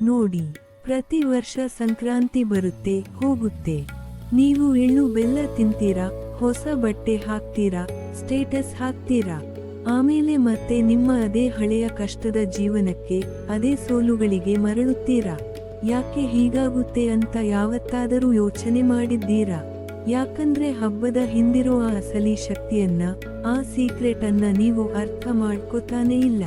ನೋಡಿ, ಪ್ರತಿ ವರ್ಷ ಸಂಕ್ರಾಂತಿ ಬರುತ್ತೆ ಹೋಗುತ್ತೆ. ನೀವು ಎಳ್ಳು ಬೆಲ್ಲ ತಿಂತೀರಾ, ಹೊಸ ಬಟ್ಟೆ ಹಾಕ್ತೀರಾ, ಸ್ಟೇಟಸ್ ಹಾಕ್ತೀರಾ. ಆಮೇಲೆ ಮತ್ತೆ ನಿಮ್ಮ ಅದೇ ಹಳೆಯ ಕಷ್ಟದ ಜೀವನಕ್ಕೆ, ಅದೇ ಸೋಲುಗಳಿಗೆ ಮರಳುತ್ತೀರಾ. ಯಾಕೆ ಹೀಗಾಗುತ್ತೆ ಅಂತ ಯಾವತ್ತಾದರೂ ಯೋಚನೆ ಮಾಡಿದ್ದೀರಾ? ಯಾಕಂದ್ರೆ ಹಬ್ಬದ ಹಿಂದಿರೋ ಆ ಅಸಲಿ ಶಕ್ತಿಯನ್ನ, ಆ ಸೀಕ್ರೆಟ್ ಅನ್ನ ನೀವು ಅರ್ಥ ಮಾಡ್ಕೋತಾನೇ ಇಲ್ಲ.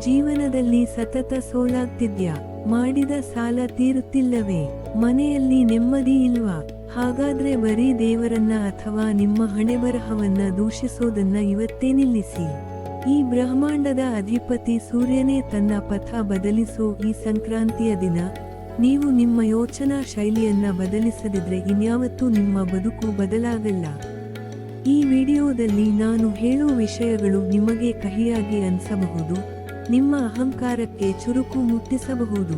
ಜೀವನದಲ್ಲಿ ಸತತ ಸೋಲಾಗ್ತಿದ್ಯಾ? ಮಾಡಿದ ಸಾಲ ತೀರುತ್ತಿಲ್ಲವೇ? ಮನೆಯಲ್ಲಿ ನೆಮ್ಮದಿ ಇಲ್ವಾ? ಹಾಗಾದ್ರೆ ಬರೀ ದೇವರನ್ನ ಅಥವಾ ನಿಮ್ಮ ಹಣೆಬರಹವನ್ನ ದೂಷಿಸೋದನ್ನ ಇವತ್ತೇ ನಿಲ್ಲಿಸಿ. ಈ ಬ್ರಹ್ಮಾಂಡದ ಅಧಿಪತಿ ಸೂರ್ಯನೇ ತನ್ನ ಪಥ ಬದಲಿಸೋ ಈ ಸಂಕ್ರಾಂತಿಯ ದಿನ ನೀವು ನಿಮ್ಮ ಯೋಚನಾ ಶೈಲಿಯನ್ನ ಬದಲಿಸದಿದ್ರೆ ಇನ್ಯಾವತ್ತೂ ನಿಮ್ಮ ಬದುಕು ಬದಲಾಗಲ್ಲ. ಈ ವಿಡಿಯೋದಲ್ಲಿ ನಾನು ಹೇಳೋ ವಿಷಯಗಳು ನಿಮಗೆ ಕಹಿಯಾಗಿ ಅನ್ಸಬಹುದು, ನಿಮ್ಮ ಅಹಂಕಾರಕ್ಕೆ ಚುರುಕು ಮುಟ್ಟಿಸಬಹುದು.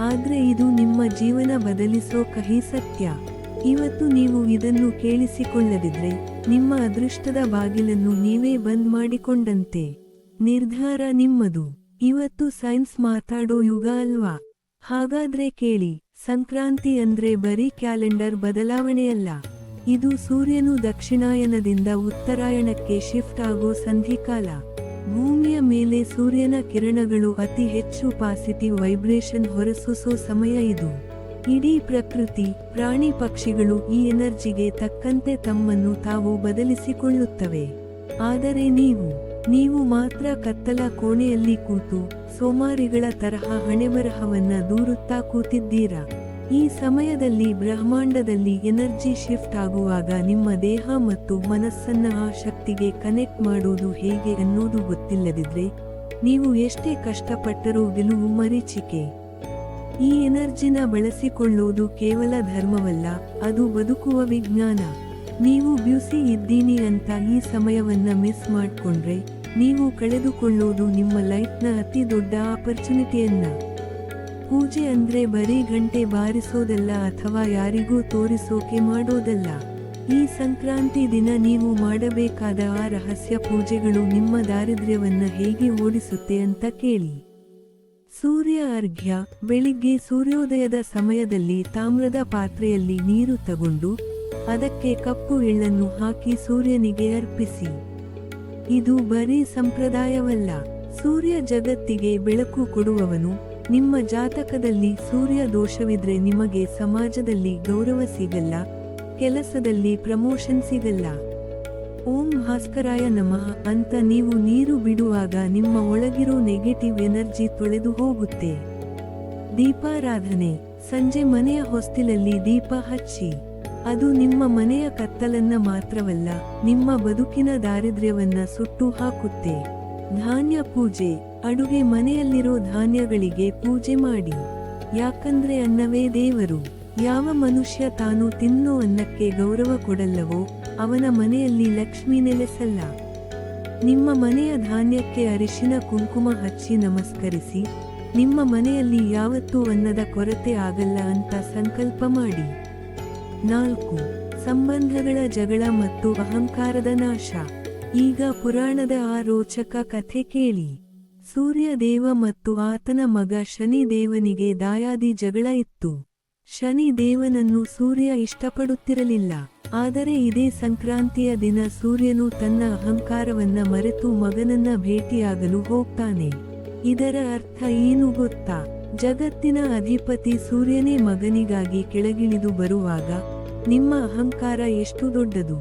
ಆದ್ರೆ ಇದು ನಿಮ್ಮ ಜೀವನ ಬದಲಿಸೋ ಕಹಿ ಸತ್ಯ. ಇವತ್ತು ನೀವು ಇದನ್ನು ಕೇಳಿಸಿಕೊಳ್ಳದಿದ್ರೆ ನಿಮ್ಮ ಅದೃಷ್ಟದ ಬಾಗಿಲನ್ನು ನೀವೇ ಬಂದ್ ಮಾಡಿಕೊಂಡಂತೆ. ನಿರ್ಧಾರ ನಿಮ್ಮದು. ಇವತ್ತು ಸೈನ್ಸ್ ಮಾತಾಡೋ ಯುಗ ಅಲ್ವಾ? ಹಾಗಾದ್ರೆ ಕೇಳಿ, ಸಂಕ್ರಾಂತಿ ಅಂದ್ರೆ ಬರೀ ಕ್ಯಾಲೆಂಡರ್ ಬದಲಾವಣೆಯಲ್ಲ. ಇದು ಸೂರ್ಯನು ದಕ್ಷಿಣಾಯನದಿಂದ ಉತ್ತರಾಯಣಕ್ಕೆ ಶಿಫ್ಟ್ ಆಗೋ ಸಂಧಿಕಾಲ. ಭೂಮಿಯ ಮೇಲೆ ಸೂರ್ಯನ ಕಿರಣಗಳು ಅತಿ ಹೆಚ್ಚು ಪಾಸಿಟಿವ್ ವೈಬ್ರೇಷನ್ ಹೊರಸೂಸೋ ಸಮಯ ಇದು. ಇಡೀ ಪ್ರಕೃತಿ, ಪ್ರಾಣಿ ಪಕ್ಷಿಗಳು ಈ ಎನರ್ಜಿಗೆ ತಕ್ಕಂತೆ ತಮ್ಮನ್ನು ತಾವು ಬದಲಿಸಿಕೊಳ್ಳುತ್ತವೆ. ಆದರೆ ನೀವು ಮಾತ್ರ ಕತ್ತಲ ಕೋಣೆಯಲ್ಲಿ ಕೂತು ಸೋಮಾರಿಗಳ ತರಹ ಹಣೆಬರಹವನ್ನ ದೂರುತ್ತಾ ಕೂತಿದ್ದೀರಾ. ಈ ಸಮಯದಲ್ಲಿ ಬ್ರಹ್ಮಾಂಡದಲ್ಲಿ ಎನರ್ಜಿ ಶಿಫ್ಟ್ ಆಗುವಾಗ ನಿಮ್ಮ ದೇಹ ಮತ್ತು ಮನಸ್ಸನ್ನ ಆ ಶಕ್ತಿಗೆ ಕನೆಕ್ಟ್ ಮಾಡೋದು ಹೇಗೆ ಅನ್ನೋದು ಗೊತ್ತಿಲ್ಲದಿದ್ರೆ ನೀವು ಎಷ್ಟೇ ಕಷ್ಟಪಟ್ಟರೂ ಗೆಲುವು ಮರೀಚಿಕೆ. ಈ ಎನರ್ಜಿನ ಬಳಸಿಕೊಳ್ಳೋದು ಕೇವಲ ಧರ್ಮವಲ್ಲ, ಅದು ಬದುಕುವ ವಿಜ್ಞಾನ. ನೀವು ಬ್ಯುಸಿ ಇದ್ದೀನಿ ಅಂತ ಈ ಸಮಯವನ್ನ ಮಿಸ್ ಮಾಡ್ಕೊಂಡ್ರೆ ನೀವು ಕಳೆದುಕೊಳ್ಳೋದು ನಿಮ್ಮ ಲೈಫ್ನ ಅತಿ ದೊಡ್ಡ ಆಪರ್ಚುನಿಟಿಯನ್ನ. ಪೂಜೆ ಅಂದ್ರೆ ಬರೀ ಗಂಟೆ ಬಾರಿಸೋದಲ್ಲ ಅಥವಾ ಯಾರಿಗೂ ತೋರಿಸೋಕೆ ಮಾಡೋದಲ್ಲ. ಈ ಸಂಕ್ರಾಂತಿ ದಿನ ನೀವು ಮಾಡಬೇಕಾದ ಆ ರಹಸ್ಯ ಪೂಜೆಗಳು ನಿಮ್ಮ ದಾರಿದ್ರ್ಯವನ್ನ ಹೇಗೆ ಓಡಿಸುತ್ತೆ ಅಂತ ಕೇಳಿ. ಸೂರ್ಯ ಅರ್ಘ್ಯ. ಬೆಳಿಗ್ಗೆ ಸೂರ್ಯೋದಯದ ಸಮಯದಲ್ಲಿ ತಾಮ್ರದ ಪಾತ್ರೆಯಲ್ಲಿ ನೀರು ತಗೊಂಡು ಅದಕ್ಕೆ ಕಪ್ಪು ಎಳ್ಳನ್ನು ಹಾಕಿ ಸೂರ್ಯನಿಗೆ ಅರ್ಪಿಸಿ. ಇದು ಬರೀ ಸಂಪ್ರದಾಯವಲ್ಲ, ಸೂರ್ಯ ಜಗತ್ತಿಗೆ ಬೆಳಕು ಕೊಡುವವನು. ನಿಮ್ಮ ಜಾತಕದಲ್ಲಿ ಸೂರ್ಯ ದೋಷವಿದ್ರೆ ನಿಮಗೆ ಸಮಾಜದಲ್ಲಿ ಗೌರವ ಸಿಗಲ್ಲ, ಕೆಲಸದಲ್ಲಿ ಪ್ರಮೋಷನ್ ಸಿಗಲ್ಲ. ಓಂ ಭಾಸ್ಕರಾಯ ನಮಃ ಅಂತ ನೀವು ನೀರು ಬಿಡುವಾಗ ನಿಮ್ಮ ಒಳಗಿರೋ ನೆಗೆಟಿವ್ ಎನರ್ಜಿ ತೊಳೆದು ಹೋಗುತ್ತೆ. ದೀಪಾರಾಧನೆ. ಸಂಜೆ ಮನೆಯ ಹೊಸ್ತಿಲಲ್ಲಿ ದೀಪ ಹಚ್ಚಿ. ಅದು ನಿಮ್ಮ ಮನೆಯ ಕತ್ತಲನ್ನ ಮಾತ್ರವಲ್ಲ, ನಿಮ್ಮ ಬದುಕಿನ ದಾರಿದ್ರ್ಯವನ್ನ ಸುಟ್ಟು ಹಾಕುತ್ತೆ. ಧಾನ್ಯ ಪೂಜೆ. ಅಡುಗೆ ಮನೆಯಲ್ಲಿರೋ ಧಾನ್ಯಗಳಿಗೆ ಪೂಜೆ ಮಾಡಿ. ಯಾಕಂದ್ರೆ ಅನ್ನವೇ ದೇವರು. ಯಾವ ಮನುಷ್ಯ ತಾನು ತಿನ್ನೋ ಅನ್ನಕ್ಕೆ ಗೌರವ ಕೊಡಲ್ಲವೋ ಅವನ ಮನೆಯಲ್ಲಿ ಲಕ್ಷ್ಮಿ ನೆಲೆಸಲ್ಲ. ನಿಮ್ಮ ಮನೆಯ ಧಾನ್ಯಕ್ಕೆ ಅರಿಶಿನ ಕುಂಕುಮ ಹಚ್ಚಿ ನಮಸ್ಕರಿಸಿ. ನಿಮ್ಮ ಮನೆಯಲ್ಲಿ ಯಾವತ್ತೂ ಅನ್ನದ ಕೊರತೆ ಆಗಲ್ಲ ಅಂತ ಸಂಕಲ್ಪ ಮಾಡಿ. 4. ಸಂಬಂಧಗಳ ಜಗಳ ಮತ್ತು ಅಹಂಕಾರದ ನಾಶ. ಈಗ ಪುರಾಣದ ಆ ರೋಚಕ ಕಥೆ ಕೇಳಿ. ಸೂರ್ಯ ದೇವ ಮತ್ತು ಆತನ ಮಗ ಶನಿ ದೇವನಿಗೆ ದಾಯಾದಿ ಜಗಳ ಇತ್ತು. ಶನಿ ದೇವನನ್ನು ಸೂರ್ಯ ಇಷ್ಟಪಡುತ್ತಿರಲಿಲ್ಲ. ಆದರೆ ಇದೇ ಸಂಕ್ರಾಂತಿಯ ದಿನ ಸೂರ್ಯನು ತನ್ನ ಅಹಂಕಾರವನ್ನ ಮರೆತು ಮಗನನ್ನ ಭೇಟಿಯಾಗಲು ಹೋಗ್ತಾನೆ. ಇದರ ಅರ್ಥ ಏನು ಗೊತ್ತಾ? ಜಗತ್ತಿನ ಅಧಿಪತಿ ಸೂರ್ಯನೇ ಮಗನಿಗಾಗಿ ಕೆಳಗಿಳಿದು ಬರುವಾಗ ನಿಮ್ಮ ಅಹಂಕಾರ ಎಷ್ಟು ದೊಡ್ಡದು.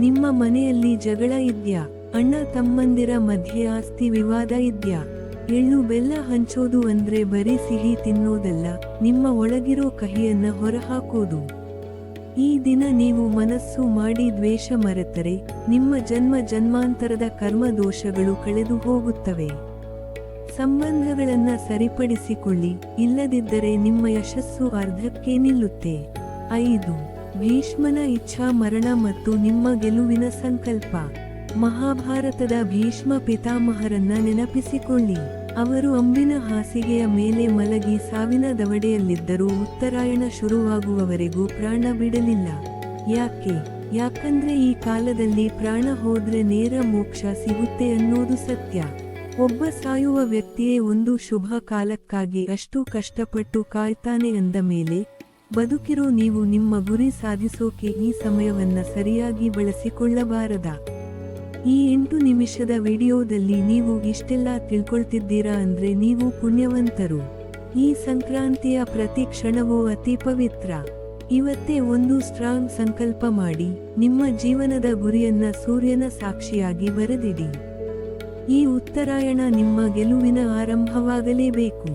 ನಿಮ್ಮ ಮನೆಯಲ್ಲಿ ಜಗಳ ಇದ್ಯಾ? ಅಣ್ಣ ತಮ್ಮಂದಿರ ಮಧ್ಯೆ ಆಸ್ತಿ ವಿವಾದ ಇದ್ಯಾ? ಎಳ್ಳು ಬೆಲ್ಲ ಹಂಚೋದು ಅಂದ್ರೆ ಬರೀ ಸಿಹಿ ತಿನ್ನೋದಲ್ಲ, ನಿಮ್ಮ ಒಳಗಿರೋ ಕಹಿಯನ್ನ ಹೊರಹಾಕೋದು. ಈ ದಿನ ನೀವು ಮನಸ್ಸು ಮಾಡಿ ದ್ವೇಷ ಮರೆತರೆ ನಿಮ್ಮ ಜನ್ಮ ಜನ್ಮಾಂತರದ ಕರ್ಮ ದೋಷಗಳು ಕಳೆದು ಹೋಗುತ್ತವೆ. ಸಂಬಂಧಗಳನ್ನ ಸರಿಪಡಿಸಿಕೊಳ್ಳಿ, ಇಲ್ಲದಿದ್ದರೆ ನಿಮ್ಮ ಯಶಸ್ಸು ಅರ್ಧಕ್ಕೆ ನಿಲ್ಲುತ್ತೆ. 5. ಭೀಷ್ಮನ ಇಚ್ಛಾ ಮರಣ ಮತ್ತು ನಿಮ್ಮ ಗೆಲುವಿನ ಸಂಕಲ್ಪ. ಮಹಾಭಾರತದ ಭೀಷ್ಮ ಪಿತಾಮಹರನ್ನ ನೆನಪಿಸಿಕೊಳ್ಳಿ. ಅವರು ಅಂಬಿನ ಹಾಸಿಗೆಯ ಮೇಲೆ ಮಲಗಿ ಸಾವಿನ ದವಡೆಯಲ್ಲಿದ್ದರೂ ಉತ್ತರಾಯಣ ಶುರುವಾಗುವವರೆಗೂ ಪ್ರಾಣ ಬಿಡಲಿಲ್ಲ. ಯಾಕಂದ್ರೆ ಈ ಕಾಲದಲ್ಲಿ ಪ್ರಾಣ ಹೋದ್ರೆ ನೇರ ಮೋಕ್ಷ ಸಿಗುತ್ತೆ ಅನ್ನೋದು ಸತ್ಯ. ಒಬ್ಬ ಸಾಯುವ ವ್ಯಕ್ತಿಯೇ ಒಂದು ಶುಭ ಕಾಲಕ್ಕಾಗಿ ಅಷ್ಟು ಕಷ್ಟಪಟ್ಟು ಕಾಯ್ತಾನೆ ಅಂದ ಮೇಲೆ ಬದುಕಿರೋ ನೀವು ನಿಮ್ಮ ಗುರಿ ಸಾಧಿಸೋಕೆ ಈ ಸಮಯವನ್ನ ಸರಿಯಾಗಿ ಬಳಸಿಕೊಳ್ಳಬಾರದಾ? ಈ 8 ನಿಮಿಷದ ವಿಡಿಯೋದಲ್ಲಿ ನೀವು ಇಷ್ಟೆಲ್ಲ ತಿಳ್ಕೊಳ್ತಿದ್ದೀರಾ ಅಂದ್ರೆ ನೀವು ಪುಣ್ಯವಂತರು. ಈ ಸಂಕ್ರಾಂತಿಯ ಪ್ರತಿ ಕ್ಷಣವೂ ಅತಿ ಪವಿತ್ರ. ಇವತ್ತೇ ಒಂದು ಸ್ಟ್ರಾಂಗ್ ಸಂಕಲ್ಪ ಮಾಡಿ ನಿಮ್ಮ ಜೀವನದ ಗುರಿಯನ್ನ ಸೂರ್ಯನ ಸಾಕ್ಷಿಯಾಗಿ ಬರೆದಿಡಿ. ಈ ಉತ್ತರಾಯಣ ನಿಮ್ಮ ಗೆಲುವಿನ ಆರಂಭವಾಗಲೇಬೇಕು.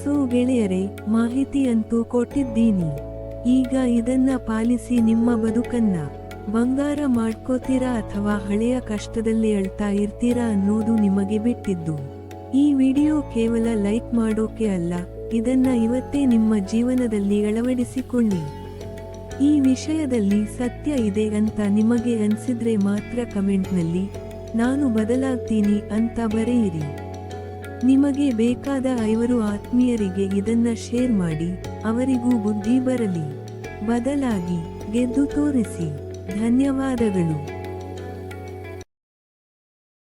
ಸೊ ಗೆಳೆಯರೇ, ಮಾಹಿತಿ ಅಂತೂ ಕೊಟ್ಟಿದ್ದೀನಿ. ಈಗ ಇದನ್ನ ಪಾಲಿಸಿ ನಿಮ್ಮ ಬದುಕನ್ನ ಬಂಗಾರ ಮಾಡ್ಕೋತೀರಾ ಅಥವಾ ಹಳೆಯ ಕಷ್ಟದಲ್ಲಿ ಅಳ್ತಾ ಇರ್ತೀರಾ ಅನ್ನೋದು ನಿಮಗೆ ಬಿಟ್ಟಿದ್ದು. ಈ ವಿಡಿಯೋ ಕೇವಲ ಲೈಕ್ ಮಾಡೋಕೆ ಅಲ್ಲ, ಇದನ್ನ ಇವತ್ತೇ ನಿಮ್ಮ ಜೀವನದಲ್ಲಿ ಅಳವಡಿಸಿಕೊಳ್ಳಿ. ಈ ವಿಷಯದಲ್ಲಿ ಸತ್ಯ ಇದೆ ಅಂತ ನಿಮಗೆ ಅನ್ಸಿದ್ರೆ ಮಾತ್ರ ಕಮೆಂಟ್ನಲ್ಲಿ ನಾನು ಬದಲಾಗ್ತೀನಿ ಅಂತ ಬರೆಯಿರಿ. ನಿಮಗೆ ಬೇಕಾದ 5 ಆತ್ಮೀಯರಿಗೆ ಇದನ್ನ ಶೇರ್ ಮಾಡಿ, ಅವರಿಗೂ ಬುದ್ಧಿ ಬರಲಿ. ಬದಲಾಗಿ ಗೆದ್ದು ತೋರಿಸಿ. ಧನ್ಯವಾದಗಳು.